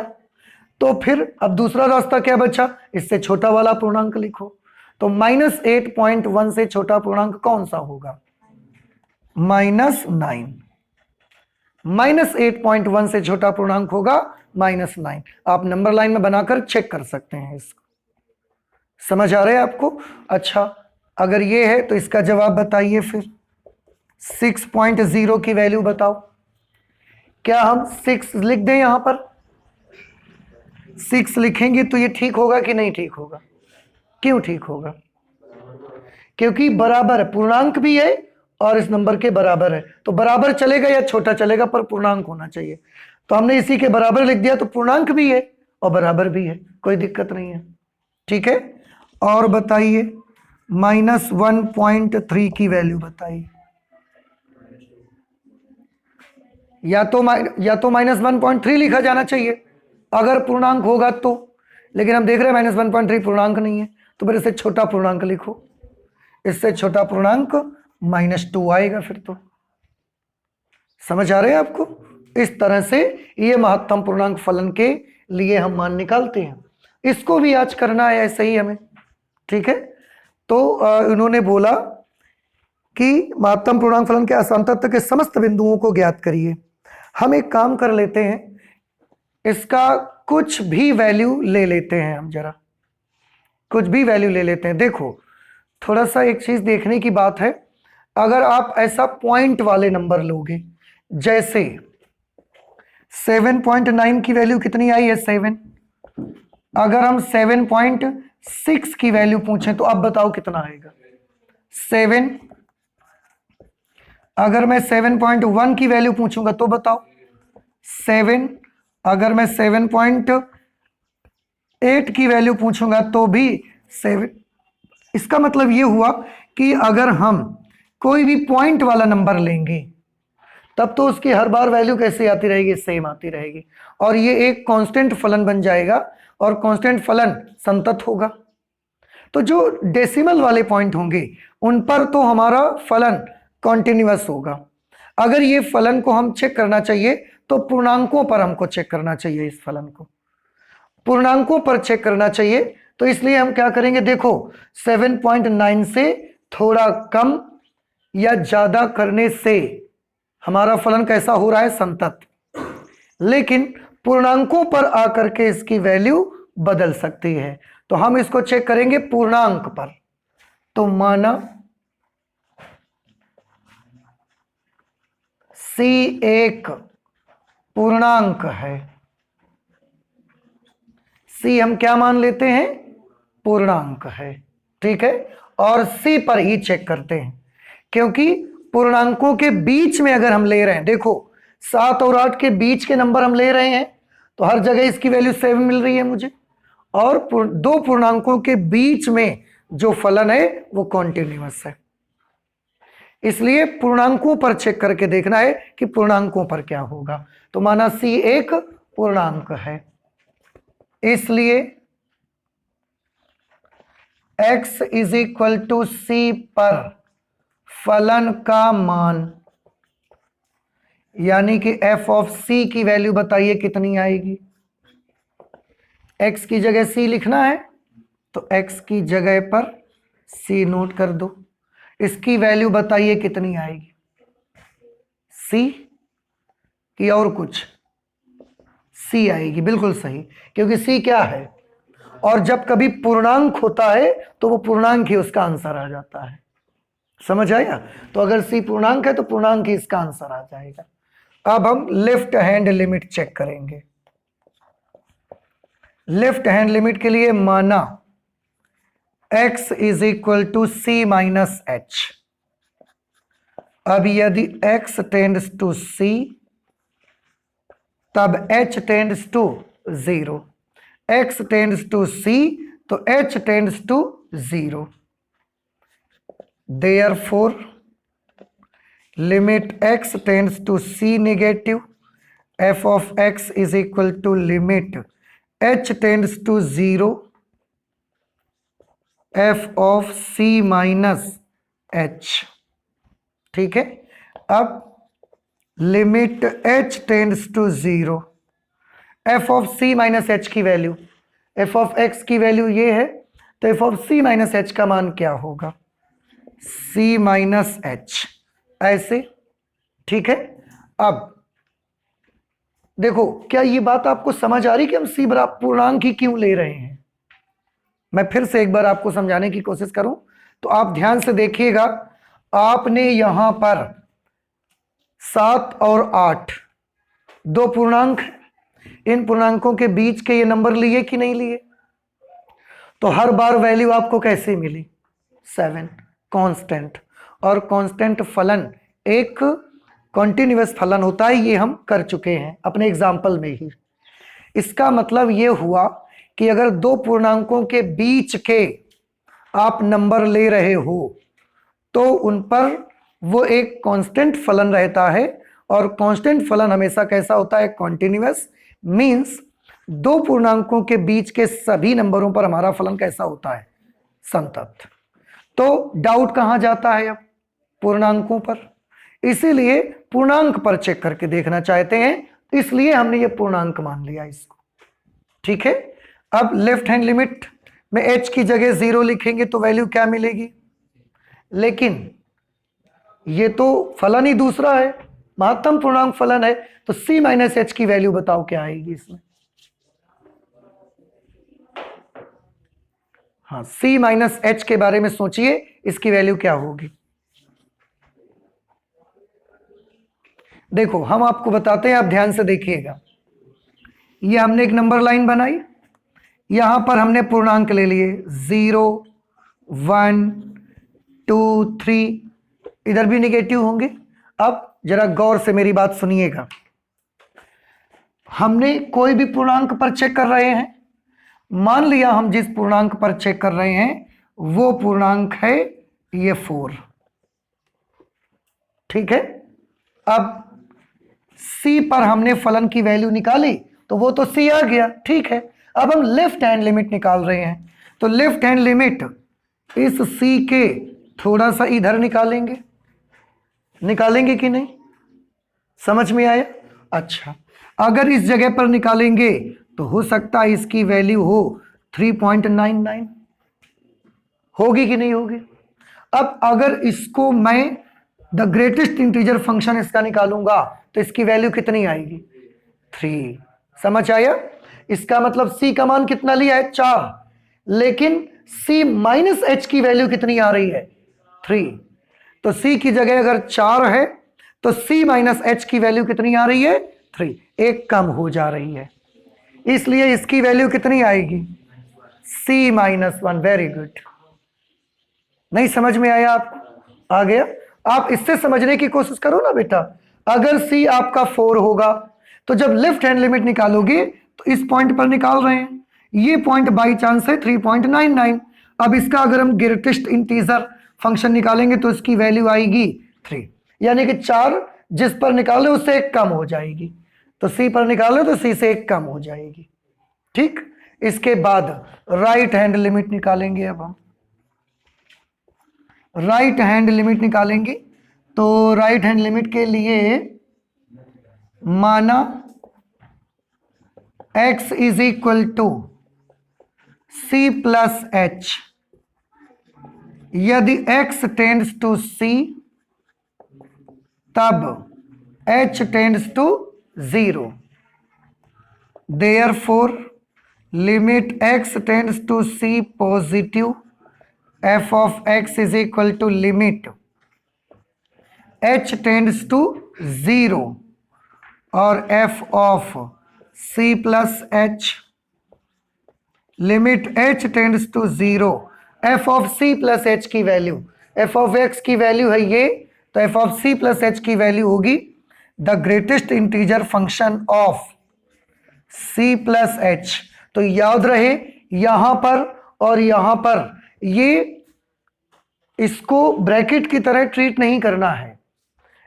तो फिर अब दूसरा रास्ता क्या बचा? इससे छोटा वाला पूर्णांक लिखो। तो -8.1 से छोटा पूर्णांक कौन सा होगा? -9। -8.1 से छोटा पूर्णांक होगा -9। आप नंबर लाइन में बनाकर चेक कर सकते हैं इसको। समझ आ रहा है आपको? अच्छा, अगर ये है तो इसका जवाब बताइए। फिर 6.0 की वैल्यू बताओ। क्या हम 6 लिख दें? यहां पर 6 लिखेंगे तो ये ठीक होगा कि नहीं ठीक होगा? क्यों ठीक होगा? क्योंकि बराबर है, पूर्णांक भी है और इस नंबर के बराबर है। तो बराबर चलेगा या छोटा चलेगा, पर पूर्णांक होना चाहिए। तो हमने इसी के बराबर लिख दिया, तो पूर्णांक भी है और बराबर भी है, कोई दिक्कत नहीं है। ठीक है, और बताइए -1.3 की वैल्यू बताइए। या तो -1.3 लिखा जाना चाहिए अगर पूर्णांक होगा तो, लेकिन हम देख रहे हैं -1.3 पूर्णांक नहीं है, तो फिर इससे छोटा पूर्णांक लिखो। इससे छोटा पूर्णांक -2 आएगा फिर। तो समझ आ रहे हैं आपको? इस तरह से ये महत्तम पूर्णांक फलन के लिए हम मान निकालते हैं। इसको भी आज करना है ऐसे ही हमें। ठीक है, तो उन्होंने बोला कि महत्तम पूर्णांक फलन के आसान तत्व के समस्त बिंदुओं को ज्ञात करिए। हम एक काम कर लेते हैं, इसका कुछ भी वैल्यू ले लेते हैं। हम जरा कुछ भी वैल्यू ले लेते हैं। देखो, थोड़ा सा एक चीज देखने की बात है, अगर आप ऐसा पॉइंट वाले नंबर लोगे, जैसे 7.9 की वैल्यू कितनी आई है? 7। अगर हम 7.6 की वैल्यू पूछें तो अब बताओ कितना आएगा? 7। अगर मैं 7.1 की वैल्यू पूछूंगा तो बताओ 7, अगर मैं 7.8 की वैल्यू पूछूंगा तो भी 7। इसका मतलब ये हुआ कि अगर हम कोई भी पॉइंट वाला नंबर लेंगे तब तो उसकी हर बार वैल्यू कैसे आती रहेगी, सेम आती रहेगी, और ये एक कांस्टेंट फलन बन जाएगा, और कांस्टेंट फलन संतत होगा। तो जो डेसिमल वाले पॉइंट होंगे उन पर तो हमारा फलन कॉन्टिन्यूअस होगा। अगर ये फलन को हम चेक करना चाहिए तो पूर्णांकों पर हमको चेक करना चाहिए, इस फलन को पूर्णांकों पर चेक करना चाहिए। तो इसलिए हम क्या करेंगे, देखो 7.9 से थोड़ा कम या ज्यादा करने से हमारा फलन कैसा हो रहा है, संतत। लेकिन पूर्णांकों पर आकर के इसकी वैल्यू बदल सकती है, तो हम इसको चेक करेंगे पूर्णांक पर। तो माना C एक पूर्णांक है, C हम क्या मान लेते हैं, पूर्णांक है, ठीक है, और C पर ही चेक करते हैं, क्योंकि पूर्णांकों के बीच में अगर हम ले रहे हैं, देखो 7 और 8 के बीच के नंबर हम ले रहे हैं, तो हर जगह इसकी वैल्यू 7 मिल रही है मुझे, और दो पूर्णांकों के बीच में जो फलन है वो कॉन्टिन्यूअस है। इसलिए पूर्णांकों पर चेक करके देखना है कि पूर्णांकों पर क्या होगा। तो माना C एक पूर्णांक है, इसलिए x is equal to C पर फलन का मान, यानी कि f ऑफ C की वैल्यू बताइए कितनी आएगी। x की जगह C लिखना है तो x की जगह पर C नोट कर दो। इसकी वैल्यू बताइए कितनी आएगी, C की और कुछ, C आएगी, बिल्कुल सही, क्योंकि C क्या है, और जब कभी पूर्णांक होता है तो वो पूर्णांक ही उसका आंसर आ जाता है। समझ आया? तो अगर C पूर्णांक है तो पूर्णांक ही इसका आंसर आ जाएगा। अब हम लेफ्ट हैंड लिमिट चेक करेंगे। लेफ्ट हैंड लिमिट के लिए माना x is equal to C minus h। अब यदि x टेंड्स टू C तब h tends to 0, x tends to C तो h tends to 0। Therefore limit x tends to C negative, f of x is equal to limit h tends to 0, f of C minus h। ठीक है, अब limit h tends to 0, f of C minus h की value, f of x की value ये है, तो f of C minus h का मान क्या होगा, C माइनस h, ऐसे। ठीक है, अब देखो क्या ये बात आपको समझ आ रही कि हम C बराबर पूर्णांक ही क्यों ले रहे हैं। मैं फिर से एक बार आपको समझाने की कोशिश करूं तो आप ध्यान से देखिएगा। आपने यहां पर 7 और 8 दो पूर्णांक, इन पूर्णांकों के बीच के ये नंबर लिए कि नहीं लिए, तो हर बार वैल्यू आपको कैसे मिली, 7, कांस्टेंट, और कांस्टेंट फलन एक कॉन्टिन्यूअस फलन होता है, ये हम कर चुके हैं अपने एग्जाम्पल में ही। इसका मतलब ये हुआ कि अगर दो पूर्णांकों के बीच के आप नंबर ले रहे हो तो उन पर वो एक कांस्टेंट फलन रहता है, और कांस्टेंट फलन हमेशा कैसा होता है, कॉन्टिन्यूअस। मींस दो पूर्णांकों के बीच के सभी नंबरों पर हमारा फलन कैसा होता है, संतत। तो डाउट कहां जाता है, अब पूर्णांकों पर, इसीलिए पूर्णांक पर चेक करके देखना चाहते हैं, इसलिए हमने ये पूर्णांक मान लिया इसको। ठीक है, अब लेफ्ट हैंड लिमिट में h की जगह 0 लिखेंगे तो वैल्यू क्या मिलेगी, लेकिन ये तो फलन ही दूसरा है, महत्तम पूर्णांक फलन है, तो C माइनस h की वैल्यू बताओ क्या आएगी इसमें। हाँ, C माइनस h के बारे में सोचिए, इसकी वैल्यू क्या होगी। देखो हम आपको बताते हैं, आप ध्यान से देखिएगा। ये हमने एक नंबर लाइन बनाई, यहां पर हमने पूर्णांक ले लिए 0, 1, 2, 3, इधर भी निगेटिव होंगे। अब जरा गौर से मेरी बात सुनिएगा। हमने कोई भी पूर्णांक पर चेक कर रहे हैं, मान लिया हम जिस पूर्णांक पर चेक कर रहे हैं वो पूर्णांक है ये 4, ठीक है। अब c पर हमने फलन की वैल्यू निकाली तो वो तो c आ गया, ठीक है। अब हम लेफ्ट हैंड लिमिट निकाल रहे हैं, तो लेफ्ट हैंड लिमिट इस c के थोड़ा सा इधर निकालेंगे, निकालेंगे कि नहीं, समझ में आया? अच्छा, अगर इस जगह पर निकालेंगे तो हो सकता है इसकी वैल्यू हो 3.99, होगी कि नहीं होगी? अब अगर इसको मैं द ग्रेटेस्ट इंटीजर फंक्शन इसका निकालूंगा तो इसकी वैल्यू कितनी आएगी? 3। समझ आया? इसका मतलब c का मान कितना लिया है? 4, लेकिन c माइनस h की वैल्यू कितनी आ रही है? 3। तो c की जगह अगर 4 है तो c माइनस h की वैल्यू कितनी आ रही है? 3, एक कम हो जा रही है, इसलिए इसकी वैल्यू कितनी आएगी? c minus 1। Very good. नहीं समझ में आया आपको? आ गया? आप इससे समझने की कोशिश करो ना बेटा। अगर c आपका 4 होगा तो जब लेफ्ट हैंड लिमिट निकालोगे तो इस पॉइंट पर निकाल रहे हैं, ये पॉइंट बाई चांस है 3.99। अब इसका अगर हम ग्रेटेस्ट इंटीजर फंक्शन निकालेंगे तो इसकी वैल्यू आएगी 3, यानी कि 4 जिस पर निकाले उससे एक कम हो जाएगी, तो c पर निकाले तो c से एक कम हो जाएगी, ठीक। इसके बाद राइट हैंड लिमिट निकालेंगे। अब हम राइट हैंड लिमिट निकालेंगे, तो राइट हैंड लिमिट के लिए माना x is equal to c plus h, यदि x टेंड्स टू c तब h tends to 0, therefore limit x tends to c positive f of x is equal to limit h tends to 0 और f of c plus h limit h tends to 0, f of c plus h की value, f of x की value है ये, तो f of c plus h की value होगी the greatest integer function of c plus h। तो याद रहे यहां पर और यहां पर ये इसको ब्रैकेट की तरह ट्रीट नहीं करना है,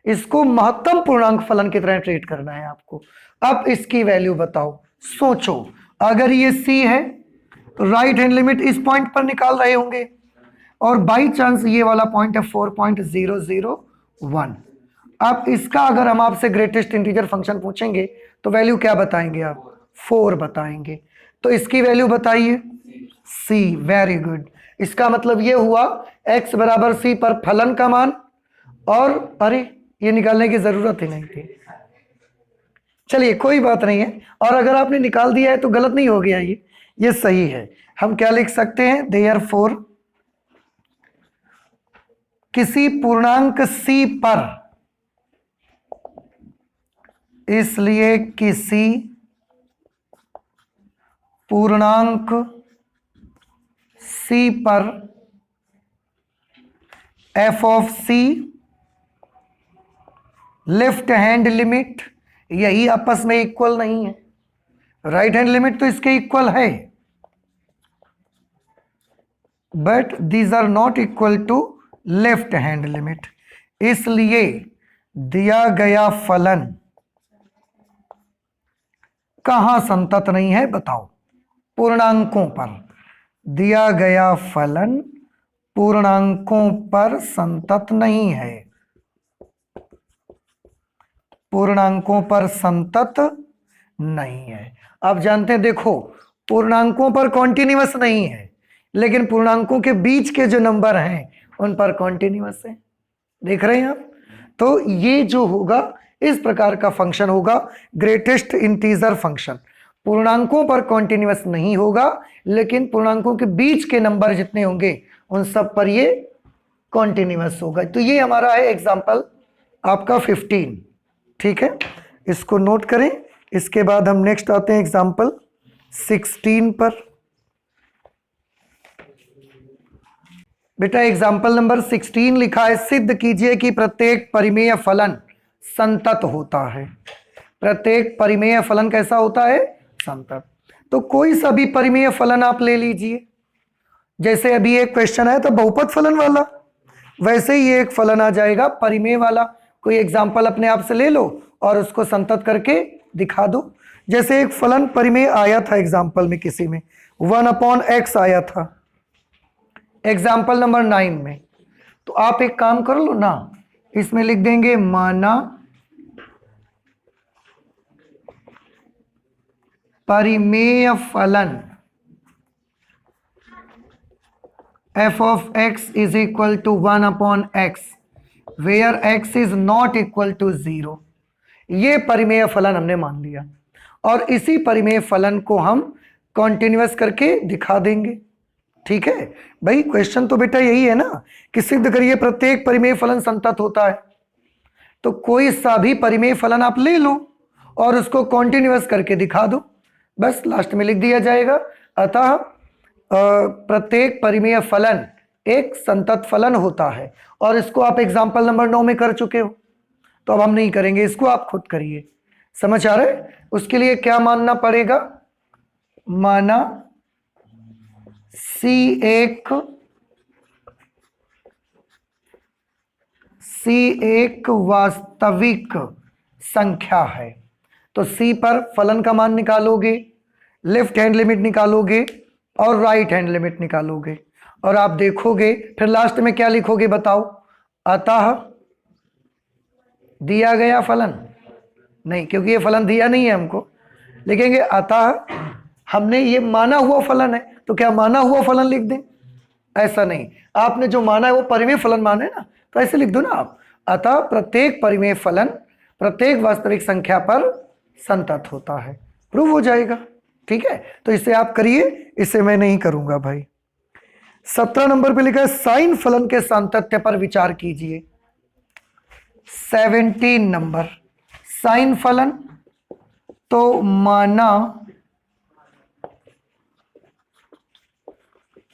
इसको महत्तम पूर्णांक फलन की तरह ट्रीट करना है आपको। अब इसकी वैल्यू बताओ, सोचो, अगर ये c है तो राइट हैंड लिमिट इस पॉइंट पर निकाल रहे होंगे और बाई चांस ये वाला पॉइंट है 4.001। अब इसका अगर हम आपसे ग्रेटेस्ट इंटीजर फंक्शन पूछेंगे तो वैल्यू क्या बताएंगे आप? 4 बताएंगे। तो इसकी वैल्यू बताइए c। Very good. इसका मतलब ये हुआ x बराबर c पर फलन का मान, और अरे ये निकालने की जरूरत ही नहीं थी, चलिए कोई बात नहीं है। और अगर आपने निकाल दिया है तो गलत नहीं हो गया, ये सही है। हम क्या लिख सकते हैं? देयरफॉर किसी पूर्णांक c पर, इसलिए किसी पूर्णांक c पर f of c left hand limit, यही आपस में इक्वल नहीं है, राइट हैंड लिमिट तो इसके इक्वल है but these are not equal to left hand limit, इसलिए दिया गया फलन कहां संतत नहीं है? बताओ। पूर्णांकों पर दिया गया फलन पूर्णांकों पर संतत नहीं है, पूर्णांकों पर संतत नहीं है। आप जानते हैं, देखो पूर्णांकों पर कॉन्टिन्यूअस नहीं है लेकिन पूर्णांकों के बीच के जो नंबर हैं उन पर कॉन्टिन्यूअस है, देख रहे हैं आप? तो ये जो होगा इस प्रकार का फंक्शन होगा ग्रेटेस्ट इंटीजर फंक्शन। पूर्णांकों पर कॉन्टिन्यूअस नहीं होगा लेकिन पूर्णांकों के बीच के नंबर जितने होंगे उन सब पर ये कॉन्टिन्यूअस होगा। तो ये हमारा है एग्जाम्पल आपका 15, ठीक है, इसको नोट करें। इसके बाद हम नेक्स्ट आते हैं एग्जाम्पल 16 पर। बेटा एग्जाम्पल नंबर 16 लिखा है, सिद्ध कीजिए कि प्रत्येक परिमेय फलन संतत होता है। प्रत्येक परिमेय फलन कैसा होता है? संतत। तो कोई सा भी परिमेय फलन आप ले लीजिए, जैसे अभी एक क्वेश्चन है तो बहुपद फलन वाला, वैसे ही एक फलन आ जाएगा परिमेय वाला। कोई एग्जाम्पल अपने आप से ले लो और उसको संतत करके दिखा दो। जैसे एक फलन परिमेय आया था एग्जाम्पल में, किसी में 1/x आया था एग्जाम्पल नंबर 9 में, तो आप एक काम कर लो ना, इसमें लिख देंगे माना परिमेय फलन f of x is equal to 1/x where x is not equal to 0। ये परिमेय फलन हमने मान लिया और इसी परिमेय फलन को हम कॉन्टिन्यूअस करके दिखा देंगे। ठीक है भाई, क्वेश्चन तो बेटा यही है ना कि सिद्ध करिए प्रत्येक परिमेय फलन संतत होता है। तो कोई सा भी परिमेय फलन आप ले लो और उसको कॉन्टिन्यूअस करके दिखा दो, बस लास्ट में लिख दिया जाएगा अतः प्रत्येक परिमेय फलन एक संतत फलन होता है। और इसको आप एग्जाम्पल नंबर 9 में कर चुके हो, तो अब हम नहीं करेंगे, इसको आप खुद करिए। समझ आ रहा है? उसके लिए क्या मानना पड़ेगा? माना C एक वास्तविक संख्या है। तो C पर फलन का मान निकालोगे, लेफ्ट हैंड लिमिट निकालोगे और राइट हैंड लिमिट निकालोगे और आप देखोगे फिर लास्ट में क्या लिखोगे बताओ? अतः दिया गया फलन, नहीं क्योंकि ये फलन दिया नहीं है हमको, लिखेंगे अतः हमने ये माना हुआ फलन है, तो क्या माना हुआ फलन लिख दें? ऐसा नहीं, आपने जो माना है वो परिमेय फलन माने ना, तो ऐसे लिख दो ना आप, अतः प्रत्येक परिमेय फलन प्रत्येक वास्तविक संख्या पर संतत होता है। प्रूव हो जाएगा। ठीक है, तो इसे आप करिए, इसे मैं नहीं करूंगा भाई। 17 नंबर पे लिखा है साइन फलन के सातत्य पर विचार कीजिए। 17 नंबर साइन फलन, तो माना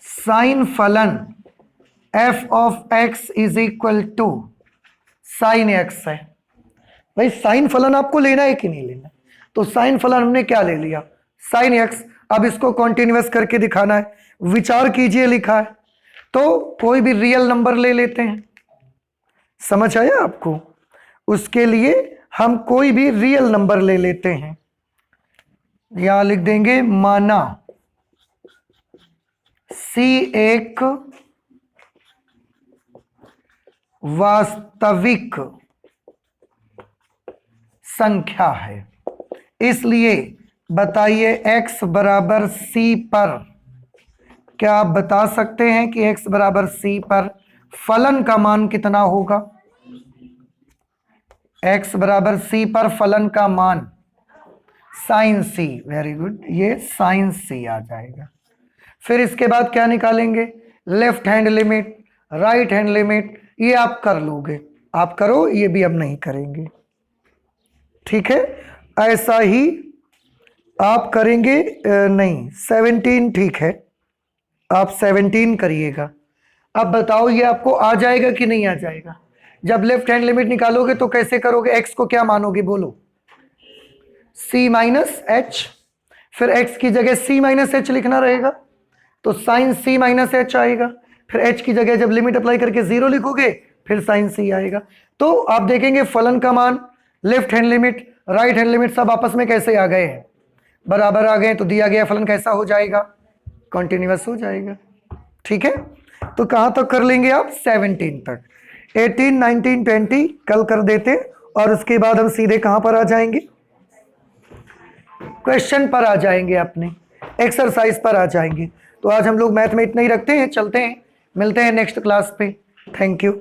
साइन फलन f of x is equal to sine x है। भाई साइन फलन आपको लेना है कि नहीं लेना? तो साइन फलन हमने क्या ले लिया? Sine x। अब इसको कॉन्टिन्यूअस करके दिखाना है, विचार कीजिए लिखा है, तो कोई भी रियल नंबर ले लेते हैं। समझ आया आपको? उसके लिए हम कोई भी रियल नंबर ले लेते हैं, यहां लिख देंगे माना C एक वास्तविक संख्या है, इसलिए बताइए x बराबर C पर, क्या आप बता सकते हैं कि x बराबर C पर फलन का मान कितना होगा? x बराबर C पर फलन का मान साइन C, वेरी गुड, ये साइन C आ जाएगा। फिर इसके बाद क्या निकालेंगे? Left hand limit, right hand limit, ये आप कर लोगे, आप करो, ये भी अब नहीं करेंगे। ठीक है, ऐसा ही आप करेंगे। नहीं 17 ठीक है, आप 17 करिएगा। अब बताओ ये आपको आ जाएगा कि नहीं आ जाएगा? जब लेफ्ट हैंड लिमिट निकालोगे तो कैसे करोगे? x को क्या मानोगे बोलो? c माइनस एच, फिर x की जगह c माइनस एच लिखना रहेगा, तो साइन c माइनस एच आएगा। फिर h की जगह जब लिमिट अप्लाई करके 0 लिखोगे फिर साइन c आएगा। तो आप देखेंगे फलन का मान, left hand limit, right hand limit सब आपस में कैसे आ गए हैं? बराबर आ गए, तो दिया गया फलन कैसा हो जाएगा? कॉन्टिन्यूअस हो जाएगा। ठीक है, तो कहां तक कर लेंगे आप? 17 तक। 18, 19, 20 कल कर देते और उसके बाद हम सीधे कहां पर आ जाएंगे? क्वेश्चन पर आ जाएंगे, अपने एक्सरसाइज पर आ जाएंगे। तो आज हम लोग मैथ में इतना ही रखते हैं, चलते हैं, मिलते हैं नेक्स्ट क्लास पे। Thank you.